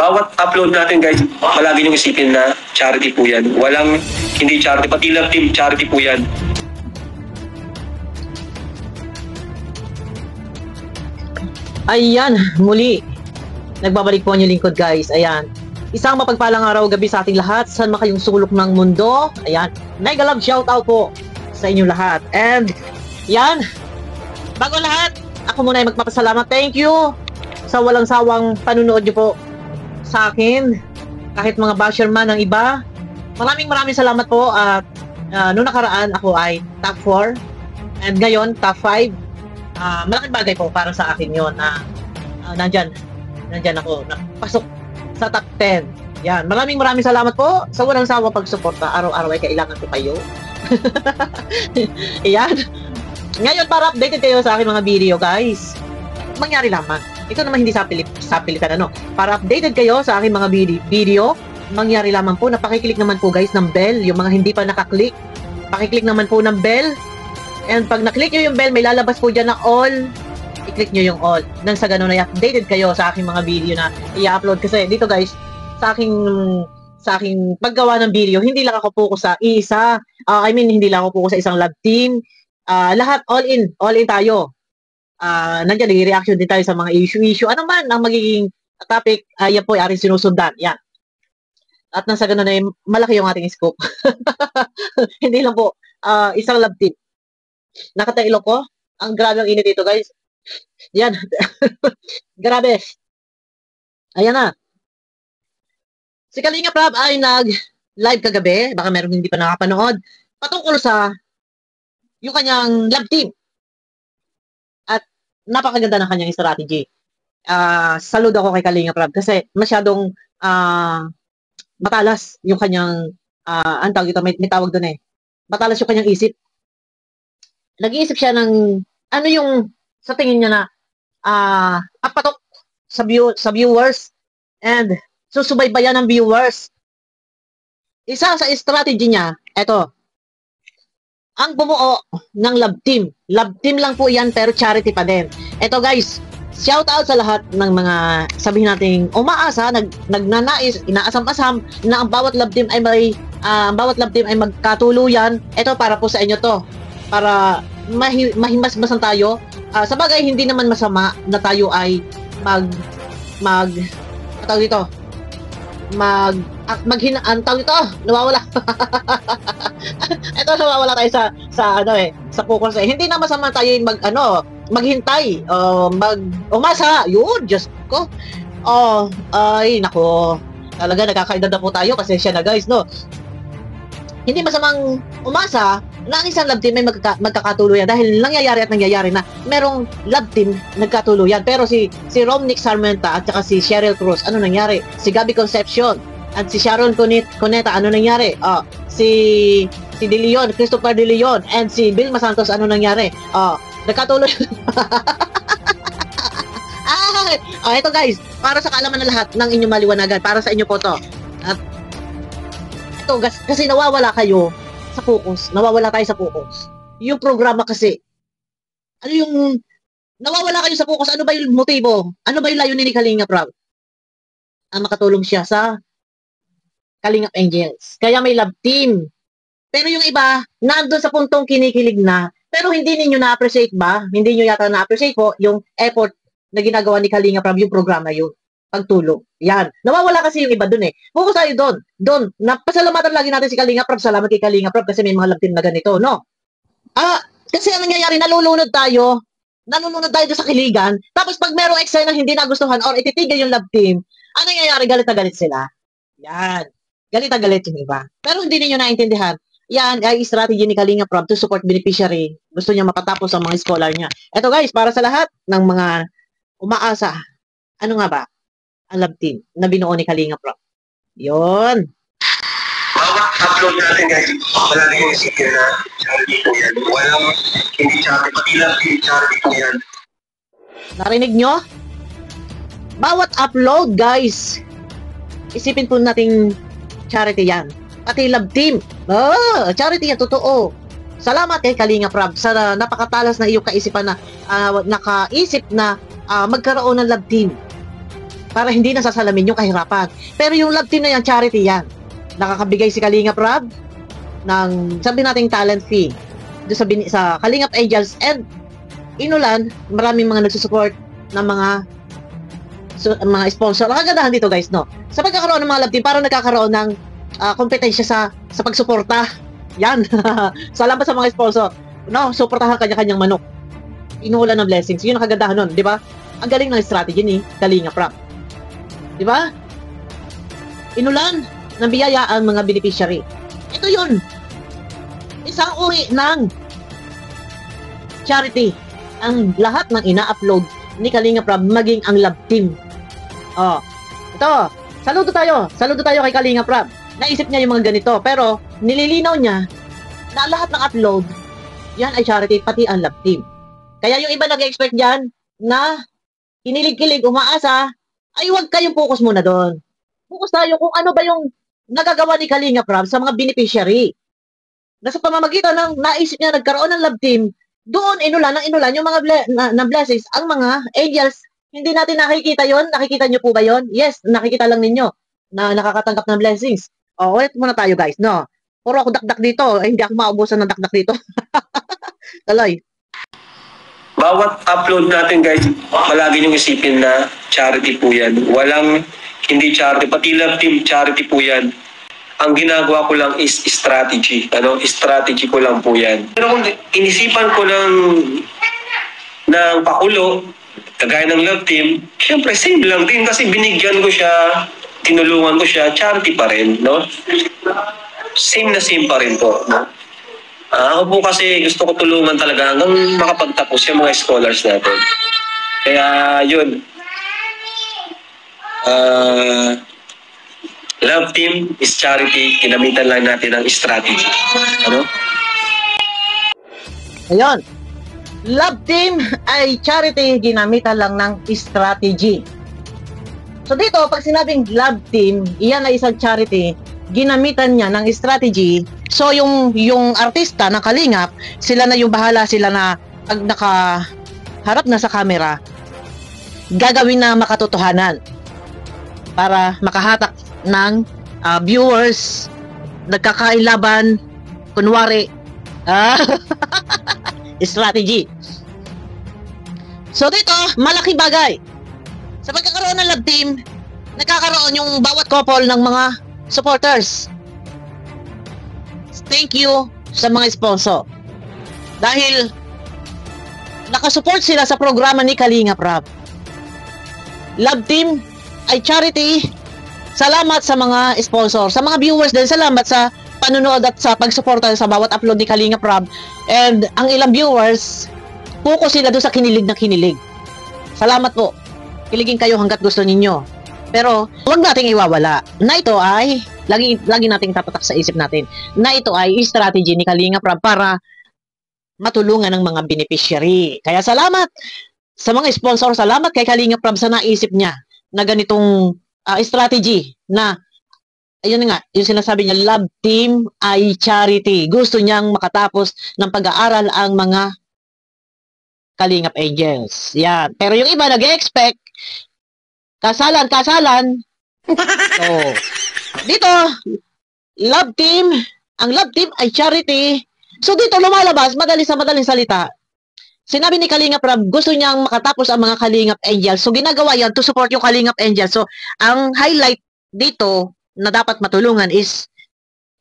Bawat upload natin guys, palagi niyong isipin na charity po yan. Walang hindi charity, pati love team charity po yan. Ayan, muli. Nagbabalik po ang inyong lingkod guys. Ayan. Isang mapagpalang araw gabi sa ating lahat. Saan makayong sulok ng mundo. Ayan. Mega love shoutout po sa inyong lahat. And, yan. Bago lahat, ako muna ay magpapasalamat. Thank you sa walang sawang panunood nyo po sa akin. Kahit mga basher man ng iba. Maraming salamat po. At noong nakaraan ako ay top 4. And ngayon, top 5. Malaking bagay po para sa akin yon na nandyan ako, napasok sa top 10. Yan, maraming salamat po sa walang sawa pagsuporta. Araw-araw ay kailangan ko kayo. Yan. Ngayon, para updated kayo sa aking mga video, guys. Mangyari lamang. Ito naman hindi sa pilitan, ano. Para updated kayo sa aking mga video, mangyari lamang po. Napakiclick naman po, guys, ng bell. Yung mga hindi pa nakaklik, pakiclick naman po ng bell. And pag naklik nyo yung bell, may lalabas po dyan na all. I-click nyo yung all. Nang sa ganun ay updated kayo sa aking mga video na i-upload. Kasi dito guys, sa aking paggawa ng video, hindi lang ako focus sa isa. Hindi lang ako focus sa isang love team. Lahat, all in tayo. Nandiyan, i-reaction din tayo sa mga issue. Ano man ang magiging topic, yan po ay aring sinusundan. Yan. At nang sa ganun ay malaki yung ating scope. Hindi lang po isang love team. Nakatailo ko. Ang grabe ang init dito, guys. Yan. Grabe. Ayan na. Si Kalinga Prab ay nag-live kagabi. Baka meron hindi pa nakapanood. Patungkol sa yung kanyang love team. At napakaganda ng kanyang strategy. Saludo ako kay Kalinga Prab kasi masyadong matalas yung kanyang ang tawag ito, may tawag doon eh. Matalas yung kanyang isip. Nag-iisip siya ng ano yung sa tingin niya na apatok sa viewers and susubaybayan ng viewers. Isa sa strategy niya, eto, ang bumuo ng love team. Love team lang po yan pero charity pa din. Eto guys, shout out sa lahat ng mga sabihin nating umaasa, nagnanais, inaasam-asam na ang bawat love team ay magkatuluyan. Eto para po sa inyo to. Para mahimasmasan tayo. Sa bagay, hindi naman masama na tayo ay nawawala. Ito, nawawala tayo sa focus eh. Hindi na masama tayo yung maghintay, umasa. Yun, Diyos ko. Ay, nako. Talaga, nakakaedad na po tayo kasi siya na guys, no? Hindi masamang umasa na ang isang love team ay magkakatuluyan dahil nangyayari na merong love team nagkatuluyan. Pero si Romnick Sarmenta at saka si Cheryl Cruz, ano nangyari? Si Gabby Concepcion at si Sharon Cuneta, ano nangyari? Si De Leon, Christopher De Leon and si Vilma Santos, ano nangyari? Nagkatuloy. Ito guys, para sa kaalaman ng lahat ng inyong maliwanagan, para sa inyo po to. At ito, kasi nawawala kayo sa focus. Nawawala tayo sa focus. Yung programa kasi, ano yung, nawawala kayo sa focus, ano ba yung motibo? Ano ba yung layunin ni Kalinga Prab? Makatulong siya sa Kalingap Angels. Kaya may love team. Pero yung iba, nandun sa puntong kinikilig na, pero hindi ninyo na-appreciate ba? Hindi nyo yata na-appreciate po yung effort na ginagawa ni Kalinga Prab, yung programa yun. Pagtulong. Yan. Nawawala kasi yung iba dun eh. Focus tayo doon. Doon. Napasalamatan lagi natin si Kalinga Prab. Salamat kay Kalinga Prab kasi may mga love team na ganito, no? Kasi ang nangyayari, nalulunod tayo doon sa kiligan. Tapos pag merong eksena hindi nagustuhan or ititigil yung love team, ano nangyayari? Galit na galit sila. Yan. Galit na galit yung iba. Pero hindi niyo naintindihan. Yan ay strategy ni Kalinga Prab to support beneficiary. Gusto niya mapatapos ang mga scholar niya. Eto guys, para sa lahat ng mga umaasa. Ano nga ba? Ang love team na binuo ni Kalinga Prab. Yun. Bawat upload natin guys, wala rin yung isipin na charity po yan. Walang hindi charity, pati love team charity po yan. Narinig nyo? Bawat upload guys, isipin po nating charity yan. Pati love team. Charity yan, totoo. Salamat kay Kalinga Prab sa napakatalas na iyong kaisipan na nakaisip na magkaroon ng love team. para hindi nasasalamin yung kahirapan. Pero yung love team na yan, charity yan. Nakakabigay si Kalingap Rob ng, sabi nating talent fee doon sa Kalingap Angels, and Inulan, maraming mga nagsusupport ng mga sponsor. Ang kagandahan dito guys, no? Sa pagkakaroon ng mga love team, parang nagkakaroon ng kompetensya sa pagsuporta. Yan. Salamat sa mga sponsor. No, suportahan kanya-kanyang manok. Inuulan ng blessings. Yun ang kagandahan nun, di ba? Ang galing ng strategy ni Kalingap Rob. Di ba? Inulan ng biyaya ang mga beneficiary. Ito yun. Isang uri ng charity. Ang lahat ng ina-upload ni Kalingap Rob, maging ang love team. Oh, ito. Saludo tayo kay Kalingap Rob. Naisip niya yung mga ganito, pero nililinaw niya na lahat ng upload, yan ay charity, pati ang love team. Kaya yung iba nag-expect dyan na kinilig-kilig, umaasa, ay huwag kayong focus muna doon. Focus tayo kung ano ba yung nagagawa ni Kalingap Rob sa mga beneficiary. Na sa pamamagitan ng naisip niya nagkaroon ng love team, doon inulan yung mga na blessings, ang mga angels. Hindi natin nakikita yon. Nakikita nyo po ba yon? Yes, nakikita lang ninyo na nakakatanggap ng blessings. O, ulit muna tayo guys, no? Puro ako dakdak dito. Hindi ako maubusan ng dakdak dito. Taloy. Bawat upload natin guys, palagi niyong isipin na charity po yan. Walang hindi charity, pati love team charity po yan. Ang ginagawa ko lang is strategy. Strategy ko lang po yan. Pero kung inisipan ko ng pakulo, kagaya ng love team, syempre same lang din kasi binigyan ko siya, tinulungan ko siya, charity pa rin, no? Same na same pa rin po, no? Ako po kasi gusto ko tulungan talaga hanggang makapagtapos yung mga scholars natin. Kaya yun. Love team is charity. Ginamitan lang natin ang strategy. Ano? Ayun. Love team ay charity. Ginamitan lang ng strategy. So dito, pag sinabing love team, iyan ay isang charity. Ginamitan niya ng strategy. So yung artista na Kalingap, sila na yung bahala, sila na pag nakaharap na sa camera, gagawin na makatotohanan para makahatak ng viewers, nagkakailaban, kunwari, strategy. So dito, malaki bagay. Sa pagkakaroon ng love team, nagkakaroon yung bawat couple ng mga supporters. Thank you sa mga sponsor. Dahil nakasupport sila sa programa ni Kalingap Rob. Love team ay charity. Salamat sa mga sponsor. Sa mga viewers din, salamat sa panonood at sa pagsuporta sa bawat upload ni Kalingap Rob. And ang ilang viewers, focus sila doon sa kinilig na kinilig. Salamat po. Kiligin kayo hanggat gusto ninyo. Pero huwag nating iwawala na ito ay lagi nating tapatak sa isip natin na ito ay strategy ni Kalingap Rob para matulungan ng mga beneficiary. Kaya salamat sa mga sponsor, salamat kay Kalingap Rob sa naisip niya na ganitong strategy na ayun nga, yung sinasabi niya, love team ay charity. Gusto niyang makatapos ng pag-aaral ang mga Kalingap Angels. Yan. Pero yung iba nag-expect kasalan. So, dito, love team, ang love team ay charity. So, dito lumalabas, madaling salita. Sinabi ni Kalingap Rob, gusto niyang makatapos ang mga Kalingap Angels. So, ginagawa yan to support yung Kalingap Angels. So, ang highlight dito na dapat matulungan is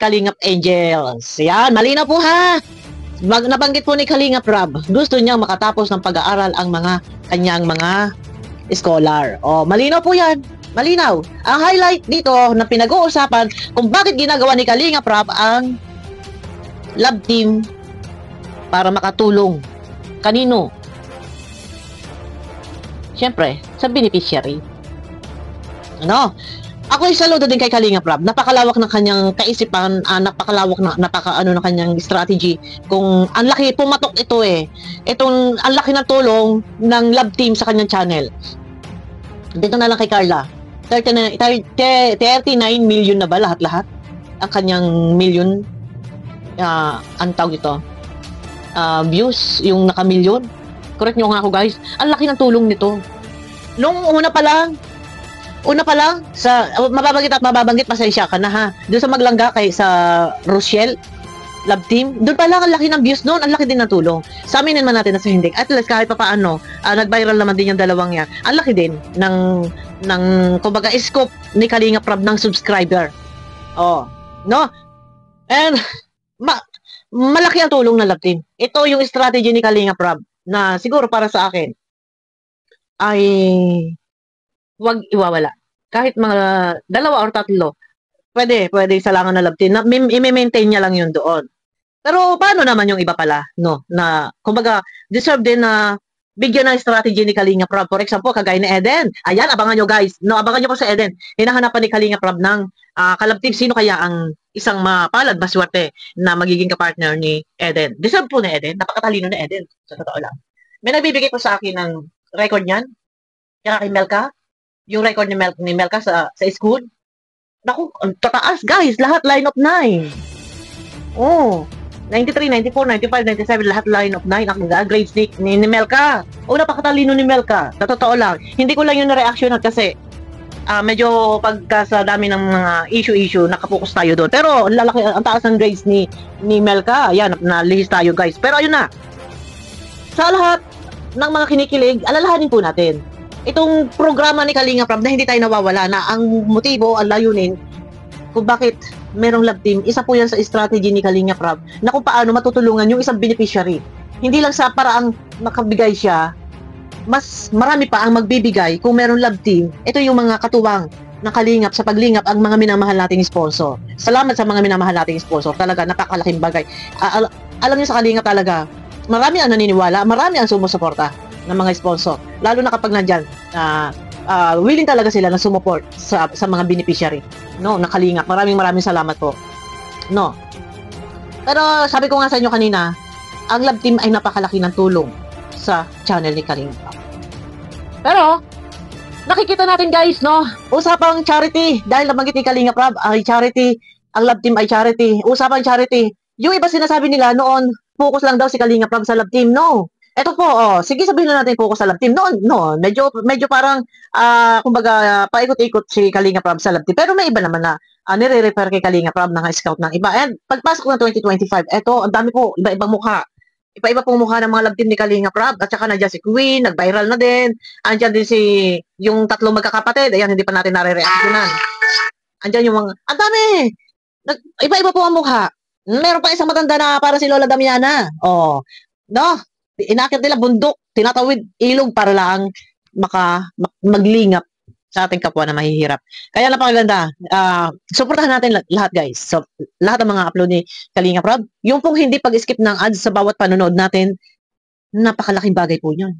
Kalingap Angels. Yan, malinaw po ha. Nabanggit po ni Kalingap Rob, gusto niyang makatapos ng pag-aaral ang mga kanyang mga scholar. O, malinaw po yan. Malinaw. Ang highlight dito na pinag-uusapan kung bakit ginagawa ni Kalingap Rob ang love team para makatulong. Kanino? Siyempre, sa beneficiary. Ano? Ako ay saludo din kay Kalingap Rob. Napakalawak ng kanyang kaisipan, napakalawak na ng kanyang strategy. Kung ang laki pumatok ito ang laki ng tulong ng love team sa kanyang channel. Dito na lang kay Carla. 39 million na ba lahat-lahat? Ang kanyang million ang tawag ito. Views, yung naka-million. Correct nyo nga ako guys. Ang laki ng tulong nito. Nung una pa lang, Una pa lang, mababanggit, pasensya ka na ha. Doon sa maglangga kay sa Rochelle, Love Team, doon pa lang ang laki ng views noon, ang laki din ng tulong. Sa amin naman natin na sa hindi. At least kahit pa paano, nag-viral naman din yung dalawang yan. Ang laki din ng kumbaga, scope ni Kalinga Prab ng subscriber. Oh, no? And, malaki ang tulong ng Love Team. Ito yung strategy ni Kalinga Prab na siguro para sa akin ay wag iwawala. Kahit mga 2 or 3, pwede salangan na Love Team. I-maintain niya lang yun doon. Pero paano naman yung iba pala, no? Na, kumbaga, deserve din na bigyan ng strategy ni Kalinga Prab. For example, kagaya ni Eden. Ayan, abangan nyo guys. No, abangan nyo po sa Eden. Hinahanapan ni Kalinga Prab ng Kalab Team. Sino kaya ang isang mapalad, maswerte na magiging kapartner ni Eden? Deserve po ni Eden. Napakatalino ni Eden. Sa totoo lang. May nagbibigay po sa akin ng record niyan. Kaya kay Melka. Yung record ni Melka sa school. Naku, tataas guys. Lahat line of 9. Oh. 93, 94, 95, 97, lahat line of 9. Ang grade 6 ni Melka. O, napakatalino ni Melka. Sa totoo lang. Hindi ko lang yun na-reaction kasi medyo pagka sa dami ng mga issue, nakapokus tayo doon. Pero lalaki, ang taas ng grades ni Melka. Ayan, nalihis tayo guys. Pero ayun na. Sa lahat ng mga kinikilig, alalahanin po natin. Itong programa ni Kalinga Prab na hindi tayo nawawala na ang motibo, ang layunin, kung bakit merong Love Team, isa po yan sa strategy ni Kalinga Prab na kung paano matutulungan yung isang beneficiary. Hindi lang sa paraang makabigay siya, mas marami pa ang magbibigay kung merong Love Team. Ito yung mga katuwang ng kalingap sa paglingap ang mga minamahal nating sponsor. Salamat sa mga minamahal nating sponsor. Talaga, napakalaking bagay. Alam niyo sa kalingap talaga, marami ang naniniwala, marami ang sumusuporta ng mga sponsor. Lalo na kapag nandyan, willing talaga sila na sumuport sa mga beneficiary. No, nakalingap. Maraming salamat po. No. Pero sabi ko nga sa inyo kanina, ang Love Team ay napakalaki ng tulong sa channel ni Kalinga Prab. Pero nakikita natin guys, no, usapang charity dahil nabanggit ni Kalinga Prab ay charity, ang Love Team ay charity, usapang charity. Yung iba sinasabi nila noon, focus lang daw si Kalinga Prab sa Love Team. No. Ito po, sige sabihin na natin focus sa Love Team. No, medyo parang kumbaga paikot-ikot si Kalinga Prab sa Love Team. Pero may iba naman na nire-refer kay Kalinga Prab ng scout ng iba. And pagpasok ng 2025, eto, ang dami po, iba-ibang mukha. Iba-iba pong mukha ng mga Love Team ni Kalinga Prab. At saka nandiyan si Queen, nag-viral na din. Andiyan din yung 3 magkakapatid. Ayan, hindi pa natin nare-reactionan. Andiyan yung mga, ang dami! Iba-iba po ang mukha. Meron pa isang matanda na para si Lola Damiana. Oh, no? Inakit nila bundok, tinatawid ilog para lang maglingap sa ating kapwa na mahihirap. Kaya napakaganda. Suportahan natin lahat guys. So, lahat ng mga upload ni Kalinga Prab. Yung pong hindi pag-skip ng ads sa bawat panonood natin, napakalaking bagay po yun.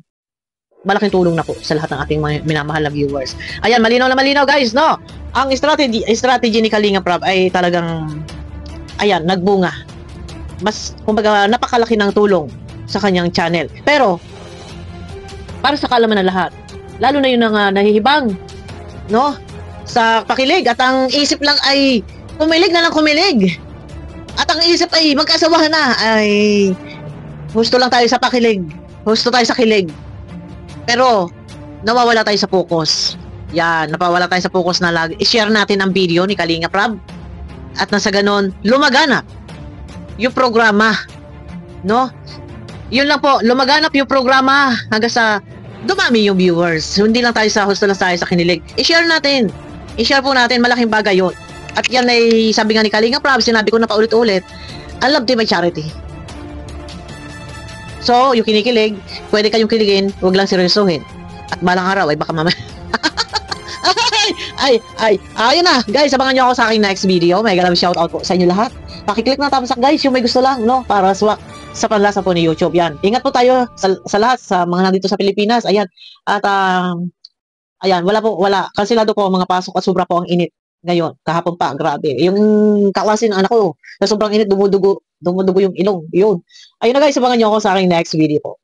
Malaking tulong na po sa lahat ng ating minamahal na viewers. Ayan, malinaw na malinaw guys, no? Ang strategy ni Kalinga Prab ay talagang, ayan, nagbunga. Mas, kumbaga, napakalaki ng tulong sa kanyang channel. Pero, para sa kaalaman ng lahat, lalo na yun ang nahihibang, no? Sa pakilig, at ang isip lang ay kumilig na lang kumilig. At ang isip ay magkasawahan na, ay husto lang tayo sa pakilig, husto tayo sa kilig. Pero, nawawala tayo sa focus. Yan, napawala tayo sa focus na lagi. I-share natin ang video ni Kalinga Prab. At nasa ganon, lumaganap yung programa, no? Yun lang po, lumaganap yung programa hanggang sa dumami yung viewers. Hindi lang tayo sa husto lang tayo sa kinilig. I-share natin. I-share po natin, malaking bagay yun. At yan ay sabi nga ni Kalinga Prab, sinabi ko na paulit-ulit, ang Love Team ay charity. So, yung kinikilig, pwede kayong kiligin, huwag lang seryosohin. At balang araw ay baka mamaya. Ayun na. Guys, abangan nyo ako sa aking next video. May galang shoutout po sa inyo lahat. Pakiclick na tapos guys, yung may gusto lang, no? Para swak sa panlasa po ni YouTube. Yan. Ingat po tayo sa lahat, sa mga nandito sa Pilipinas. Ayan. At, ayan, wala. Kansilado po ang mga pasok at sobra po ang init ngayon. Kahapon pa, grabe. Yung kaklase ng anak ko, na sobrang init, dumudugo yung ilong. Yun. Ayun na guys, abangan nyo ako sa aking next video po.